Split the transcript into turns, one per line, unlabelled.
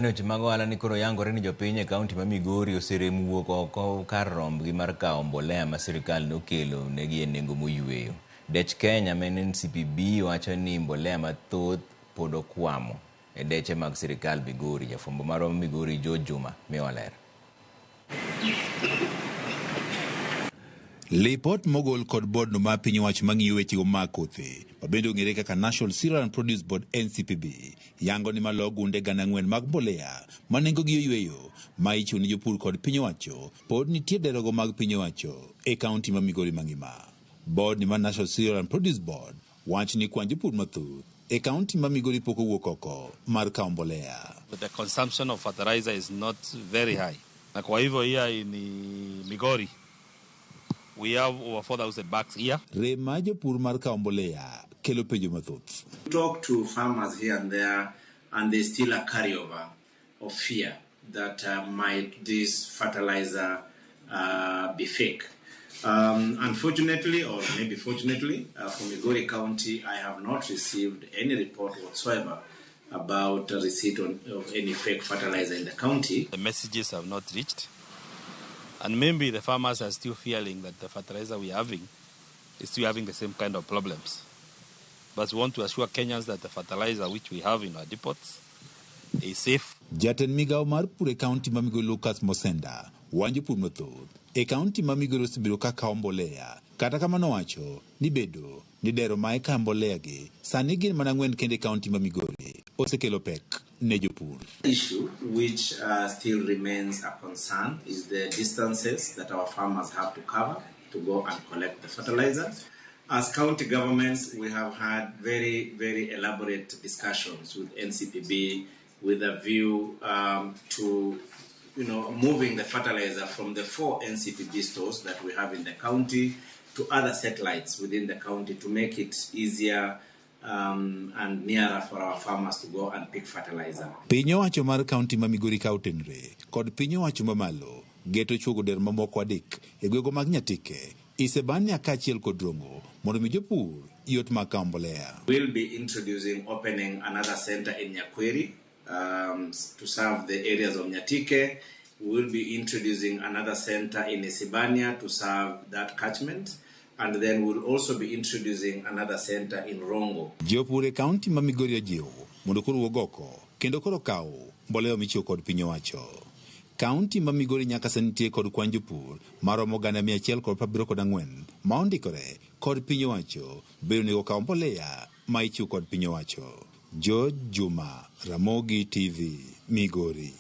Weche mag ohala ni koro yangore ni jopiny e kaunti ma Migori oserem wuok oko kar rombgi mar kawo mbolea ma sirikal nokelo negi e nengo moyweyo. Dech Kenya ma NCPB wacho ni mbolea mathoth pod okwamo e deche mag sirikal Migori. Jafwambo marwa Migori George Juma miwa ler.
Lipot mogol kod board no ma piny owacho mang'iyo weche mag kothe mabende ong'ere kaka National Cereal and Produce Board NCPB yango ni malo gunde gana 4 mag mbolea ma nengogi oyweyo ma ichuno ni jopur kod piny owacho pod nitie derogo mag piny owacho e kaunti ma Migori mangima. Board ni ma National Cereal and Produce Board wacho ni kwan jopur mathoth e kaunti ma Migori pok owuok oko mar kawo mbolea.
The consumption of fertilizer is not very high. Na kwa hivyo here in Migori we have over 4,000 bags here.
Rema jopur mar kawo mbolea kelo penjo mathoth.
Talk to farmers here and there, and there's still a carryover of fear that might this fertilizer be fake. Unfortunately, or maybe fortunately, for Migori County, I have not received any report whatsoever about the receipt of any fake fertilizer in the county.
The messages have not reached. And maybe the farmers are still feeling that the fertilizer we are having is still having the same kind of problems. But we want to assure Kenyans that the fertilizer which we have in our depots is safe.
Jatend migao mar pur e kaunti ma Migori Lucas Mosenda wanjo pur mathoth e kaunti ma Migori osebiro ka kawo mbolea kata kamano wacho ni bedo ni dero ma eka mbolea gi sani gin mana 4 kende kaunti ma Migori osekelo pek ne jopur.
Issue which still remains a concern is the distances that our farmers have to cover to go and collect the fertilizer. As county governments, we have had very, very elaborate discussions with NCPB with a view to moving the fertilizer from the 4 NCPB stores that we have in the county to other satellites within the county to make it easier and nearer for our farmers to go and pick fertilizer.
Piny owacho mar kaunti ma Migori ka otenre kod piny owacho mamalo geto chuogo der mamoko adek e gwego mag Nyatike, Isebania kaachiel kod Rongo mondo mi jopur yot mag kawo mbolea.
We'll be opening another center in Nyakweri to serve the areas of Nyatike. We'll be introducing another center in Isebania to serve that catchment. And then we'll also be introducing another center in Rongo.
Jopur e kaunti ma Migori ojiwo mondo koro wuog oko kendo koro kawo mbolea michiwo kod piny owacho. Kaunti ma Migori nyaka sani nitie kod kwan jopur maromo 174 ma ondikore kod piny owacho biro nego kawo mbolea ma ichiwo kod piny owacho. George Juma, Ramogi TV, Migori.